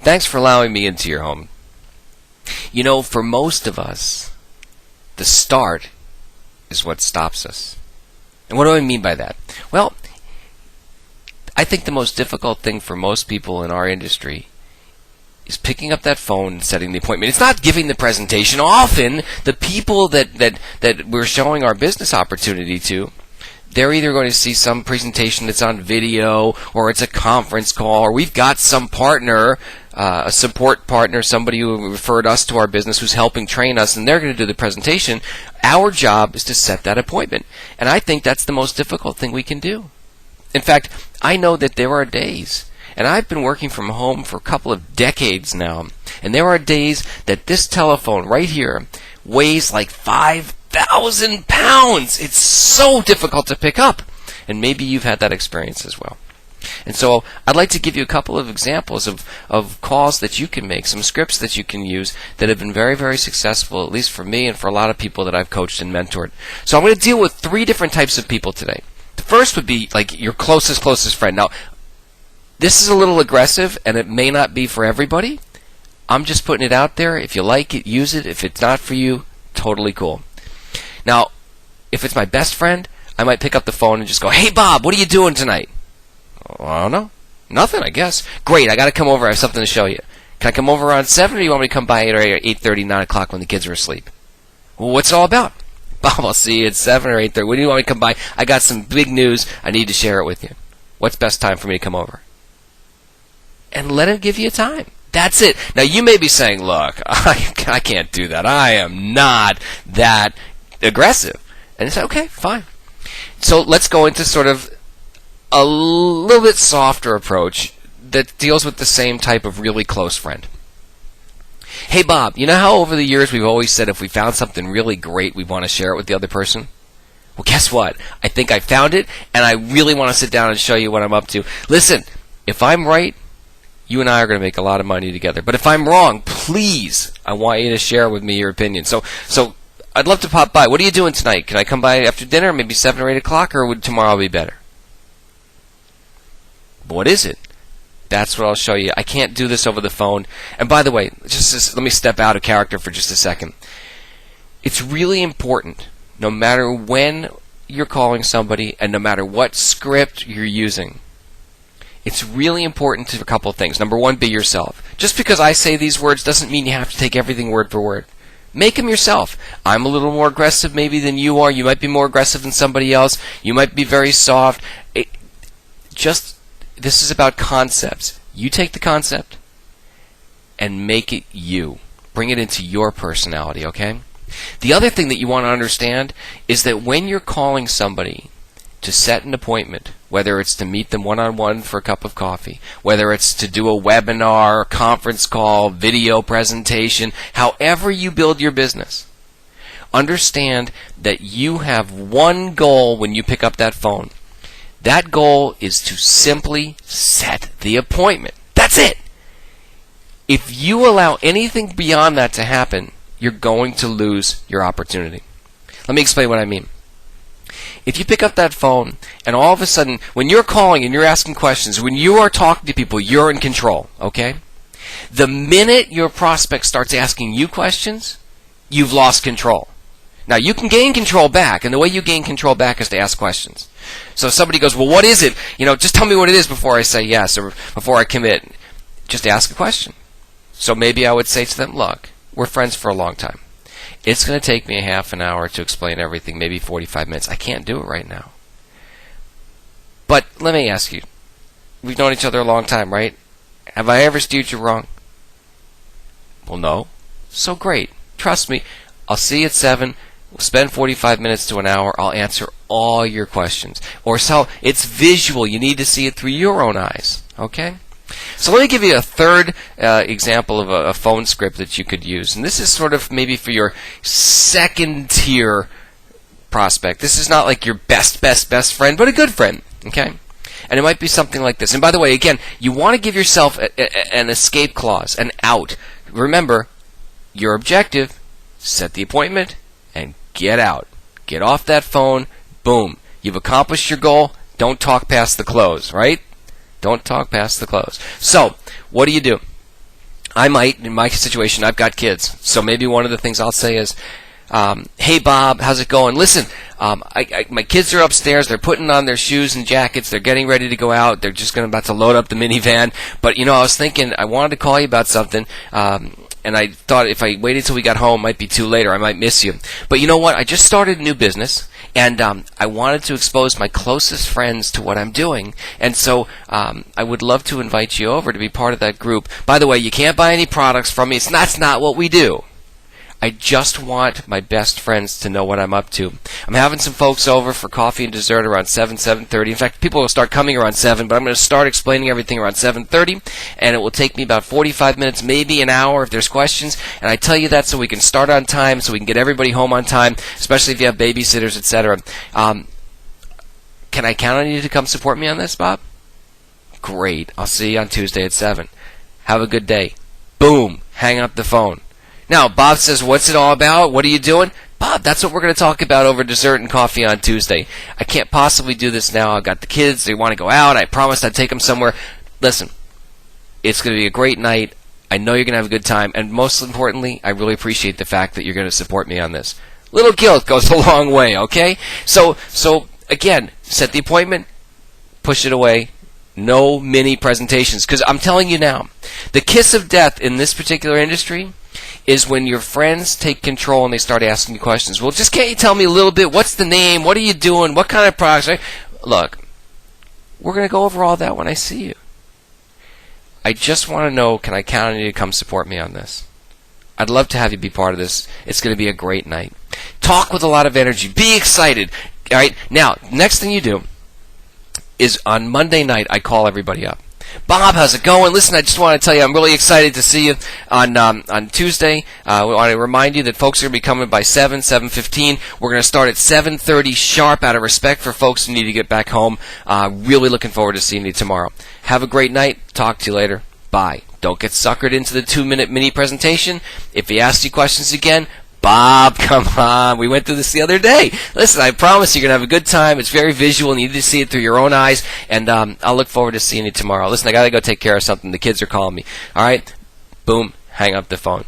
Thanks for allowing me into your home. You know, for most of us, the start is what stops us. And what do I mean by that? Well, I think the most difficult thing for most people in our industry is picking up that phone and setting the appointment. It's not giving the presentation. Often, the people that we're showing our business opportunity to, they're either going to see some presentation that's on video, or it's a conference call, or we've got some partner, a support partner, somebody who referred us to our business who's helping train us, and they're going to do the presentation. Our job is to set that appointment. And I think that's the most difficult thing we can do. In fact, I know that there are days, and I've been working from home for a couple of decades now, and there are days that this telephone right here weighs like 5,000 pounds. It's so difficult to pick up. And maybe you've had that experience as well. And so I'd like to give you a couple of examples of calls that you can make, some scripts that you can use that have been very, very successful, at least for me and for a lot of people that I've coached and mentored. So I'm going to deal with 3 different types of people today. The first would be like your closest friend. Now, this is a little aggressive, and it may not be for everybody. I'm just putting it out there. If you like it, use it. If it's not for you, totally cool. Now, if it's my best friend, I might pick up the phone and just go, "Hey, Bob, what are you doing tonight?" "Oh, I don't know. Nothing, I guess." "Great, I got to come over. I have something to show you. Can I come over around 7, or do you want me to come by 8 or 8:30, 9 o'clock when the kids are asleep?" "Well, what's it all about?" "Bob, I'll see you at 7 or 8:30. When do you want me to come by? I got some big news. I need to share it with you. What's best time for me to come over?" And let him give you a time. That's it. Now, you may be saying, "Look, I can't do that. I am not that aggressive." And it's okay, fine. So let's go into sort of a little bit softer approach that deals with the same type of really close friend. "Hey, Bob, you know how over the years we've always said if we found something really great, we want to share it with the other person? Well, guess what? I think I found it, and I really want to sit down and show you what I'm up to. Listen, if I'm right, you and I are going to make a lot of money together. But if I'm wrong, please, I want you to share with me your opinion. So I'd love to pop by. What are you doing tonight? Can I come by after dinner, maybe 7 or 8 o'clock, or would tomorrow be better?" What is it? That's what I'll show you. I can't do this over the phone. And by the way, let me step out of character for just a second. It's really important, no matter when you're calling somebody and no matter what script you're using, it's really important to a couple of things. Number one, be yourself. Just because I say these words doesn't mean you have to take everything word for word. Make them yourself. I'm a little more aggressive maybe than you are. You might be more aggressive than somebody else. You might be very soft. This is about concepts. You take the concept and make it you. Bring it into your personality, okay? The other thing that you want to understand is that when you're calling somebody to set an appointment, whether it's to meet them one-on-one for a cup of coffee, whether it's to do a webinar, conference call, video presentation, however you build your business, understand that you have one goal when you pick up that phone. That goal is to simply set the appointment. That's it. If you allow anything beyond that to happen, you're going to lose your opportunity. Let me explain what I mean. If you pick up that phone and all of a sudden, when you're calling and you're asking questions, when you are talking to people, you're in control, okay? The minute your prospect starts asking you questions, you've lost control. Now, you can gain control back, and the way you gain control back is to ask questions. So if somebody goes, "Well, what is it? Just tell me what it is before I say yes or before I commit." Just ask a question. So maybe I would say to them, "Look, we're friends for a long time. It's going to take me a half an hour to explain everything, maybe 45 minutes. I can't do it right now. But let me ask you, we've known each other a long time, right? Have I ever steered you wrong?" "Well, no." "So great. Trust me. I'll see you at 7. We'll spend 45 minutes to an hour. I'll answer all your questions." Or so it's visual. You need to see it through your own eyes. Okay? So let me give you a third example of a phone script that you could use. And this is sort of maybe for your second tier prospect. This is not like your best friend, but a good friend. Okay? And it might be something like this. And by the way, again, you want to give yourself an escape clause, an out. Remember, your objective, set the appointment, and get out. Get off that phone. Boom. You've accomplished your goal. Don't talk past the close, right? Don't talk past the close. So, what do? I might, in my situation, I've got kids, so maybe one of the things I'll say is, hey Bob, how's it going? Listen, my kids are upstairs. They're putting on their shoes and jackets. They're getting ready to go out. They're just about to load up the minivan. But I was thinking I wanted to call you about something. And I thought if I waited till we got home, it might be too late, or I might miss you. But you know what? I just started a new business, and I wanted to expose my closest friends to what I'm doing. And so I would love to invite you over to be part of that group. By the way, you can't buy any products from me. That's not what we do. I just want my best friends to know what I'm up to. I'm having some folks over for coffee and dessert around 7:30. In fact, people will start coming around 7, but I'm going to start explaining everything around 7:30, and it will take me about 45 minutes, maybe an hour if there's questions. And I tell you that so we can start on time, so we can get everybody home on time, especially if you have babysitters, etc. Can I count on you to come support me on this, Bob? Great. I'll see you on Tuesday at 7. Have a good day. Boom. Hang up the phone. Now, Bob says, what's it all about? What are you doing? Bob, that's what we're going to talk about over dessert and coffee on Tuesday. I can't possibly do this now. I've got the kids. They want to go out. I promised I'd take them somewhere. Listen, it's going to be a great night. I know you're going to have a good time. And most importantly, I really appreciate the fact that you're going to support me on this. Little guilt goes a long way, okay? So again, set the appointment, push it away. No mini presentations. Because I'm telling you now, the kiss of death in this particular industry is when your friends take control and they start asking you questions. Well, just can't you tell me a little bit? What's the name? What are you doing? What kind of products? Look, we're going to go over all that when I see you. I just want to know, can I count on you to come support me on this? I'd love to have you be part of this. It's going to be a great night. Talk with a lot of energy. Be excited. All right? Now, next thing you do is on Monday night, I call everybody up. Bob, how's it going? Listen, I just want to tell you I'm really excited to see you on Tuesday. We want to remind you that folks are going to be coming by 7:15. We're going to start at 7:30 sharp out of respect for folks who need to get back home. Really looking forward to seeing you tomorrow. Have a great night. Talk to you later. Bye. Don't get suckered into the 2-minute mini presentation. If he asks you questions again, Bob, come on. We went through this the other day. Listen, I promise you're going to have a good time. It's very visual, and you need to see it through your own eyes. And I'll look forward to seeing you tomorrow. Listen, I got to go take care of something. The kids are calling me. All right? Boom. Hang up the phone.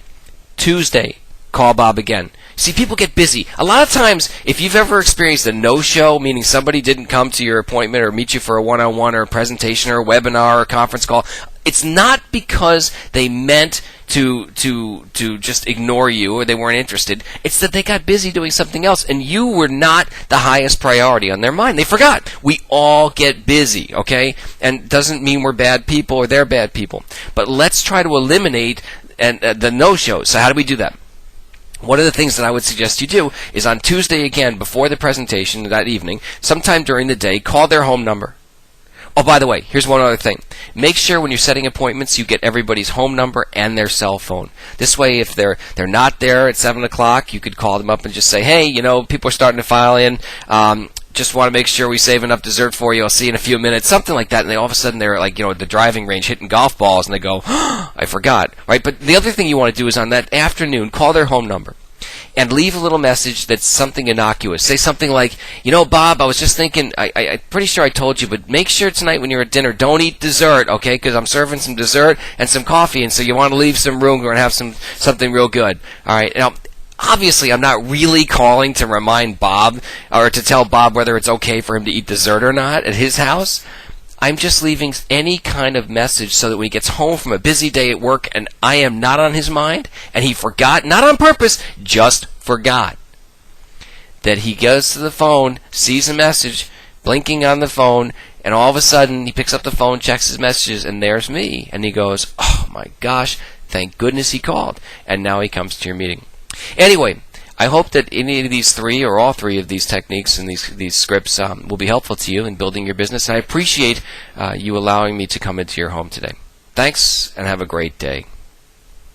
Tuesday, call Bob again. See, people get busy. A lot of times, if you've ever experienced a no-show, meaning somebody didn't come to your appointment or meet you for a one-on-one or a presentation or a webinar or a conference call, it's not because they meant to just ignore you or they weren't interested. It's that they got busy doing something else, and you were not the highest priority on their mind. They forgot. We all get busy, okay? And it doesn't mean we're bad people or they're bad people. But let's try to eliminate the no-shows. So how do we do that? One of the things that I would suggest you do is on Tuesday again, before the presentation that evening, sometime during the day, call their home number. Oh, by the way, here's one other thing. Make sure when you're setting appointments, you get everybody's home number and their cell phone. This way, if they're not there at 7 o'clock, you could call them up and just say, hey, people are starting to file in. Just want to make sure we save enough dessert for you. I'll see you in a few minutes. Something like that. And all of a sudden, they're like, at the driving range hitting golf balls, and they go, oh, I forgot. Right? But the other thing you want to do is on that afternoon, call their home number. And leave a little message that's something innocuous. Say something like, Bob, I was just thinking, I'm pretty sure I told you, but make sure tonight when you're at dinner, don't eat dessert, okay? Because I'm serving some dessert and some coffee, and so you want to leave some room. We're going to have something real good. All right? Now, obviously, I'm not really calling to remind Bob or to tell Bob whether it's okay for him to eat dessert or not at his house. I'm just leaving any kind of message so that when he gets home from a busy day at work and I am not on his mind, and he forgot, not on purpose, just forgot, that he goes to the phone, sees a message blinking on the phone, and all of a sudden he picks up the phone, checks his messages, and there's me. And he goes, oh my gosh, thank goodness he called. And now he comes to your meeting. Anyway, I hope that any of these three or all three of these techniques and these scripts will be helpful to you in building your business. And I appreciate you allowing me to come into your home today. Thanks, and have a great day.